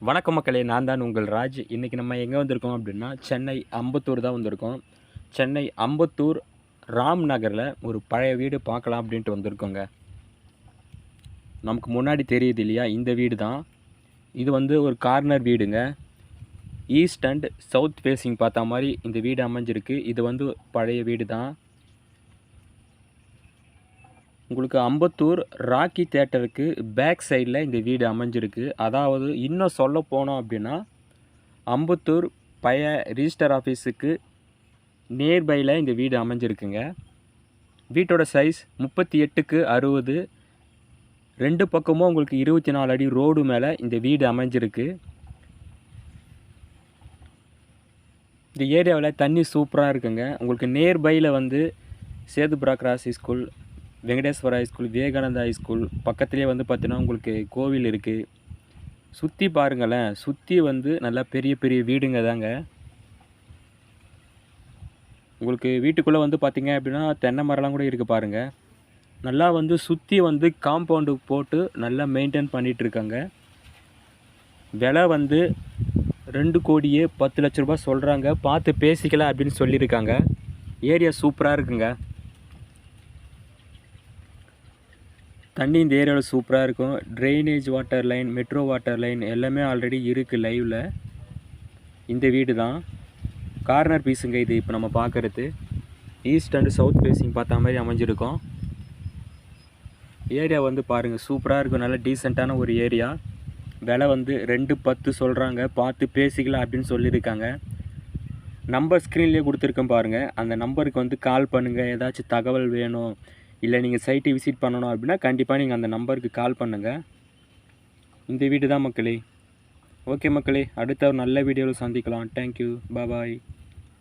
வணக்கம் மக்களே, நான் தான் உங்கள் ராஜ். இன்றைக்கி நம்ம எங்கே வந்திருக்கோம் அப்படின்னா, சென்னை அம்பத்தூர் தான் வந்திருக்கோம். சென்னை அம்பத்தூர் ராம் நகரில் ஒரு பழைய வீடு பார்க்கலாம் அப்படின்ட்டு வந்திருக்கோங்க. நமக்கு முன்னாடி தெரியுது இல்லையா, இந்த வீடு தான். இது வந்து ஒரு கார்னர் வீடுங்க. ஈஸ்ட் அண்ட் சவுத் ஃபேஸிங் பார்த்தா மாதிரி இந்த வீடு அமைஞ்சிருக்கு. இது வந்து பழைய வீடு தான். உங்களுக்கு அம்பத்தூர் ராக்கி தியேட்டருக்கு பேக் சைடில் இந்த வீடு அமைஞ்சிருக்கு. அதாவது இன்னும் சொல்ல போனோம் அப்படின்னா, அம்பத்தூர் பழைய ரிஜிஸ்டர் ஆஃபீஸுக்கு நியர்பையில் இந்த வீடு அமைஞ்சிருக்குங்க. வீட்டோட சைஸ் 38க்கு 60. ரெண்டு பக்கமும் உங்களுக்கு 24 அடி ரோடு மேலே இந்த வீடு அமைஞ்சிருக்கு. இந்த ஏரியாவில் தண்ணி சூப்பராக இருக்குங்க. உங்களுக்கு நியர்பையில் வந்து Sethupura cross school, Venkateswara school, Vivekananda school பக்கத்துலேயே வந்து பார்த்தீங்கன்னா உங்களுக்கு கோவில் இருக்குது. சுற்றி பாருங்களேன், சுற்றி வந்து நல்லா பெரிய பெரிய வீடுங்க தாங்க. உங்களுக்கு வீட்டுக்குள்ளே வந்து பார்த்திங்க அப்படின்னா தென்னை மரம்லாம் கூட இருக்குது பாருங்கள். நல்லா வந்து சுற்றி வந்து காம்பவுண்டு போட்டு நல்லா மெயின்டைன் பண்ணிகிட்ருக்காங்க. விலை வந்து 2,10,00,000 ரூபா சொல்கிறாங்க. பார்த்து பேசிக்கலாம் அப்படின்னு சொல்லியிருக்காங்க. ஏரியா சூப்பராக இருக்குங்க. தண்ணி இந்த ஏரியாவில் சூப்பராக இருக்கும். Drainage water line, metro water line எல்லாமே ஆல்ரெடி இருக்குது லைவில். இந்த வீடு தான் கார்னர் பீஸுங்க. இது இப்போ நம்ம பார்க்குறது ஈஸ்ட் அண்டு சவுத் ஃபேஸிங் பார்த்தா மாதிரி அமைஞ்சிருக்கும். ஏரியா வந்து பாருங்கள், சூப்பராக இருக்கும். நல்ல டீசெண்டான ஒரு ஏரியா. விலை வந்து 2,10 சொல்கிறாங்க. பார்த்து பேசிக்கலாம் அப்படின்னு சொல்லியிருக்காங்க. நம்பர் ஸ்க்ரீன்லேயே கொடுத்துருக்கேன் பாருங்கள். அந்த நம்பருக்கு வந்து கால் பண்ணுங்கள். ஏதாச்சும் தகவல் வேணும், இல்லை நீங்கள் சைட்டை விசிட் பண்ணணும் அப்படின்னா கண்டிப்பாக நீங்கள் அந்த நம்பருக்கு கால் பண்ணுங்கள். இந்த வீடு தான் மக்களே. ஓகே மக்களே, அடுத்த ஒரு நல்ல வீடியோவில் சந்திக்கலாம். தேங்க்யூ, பாய்.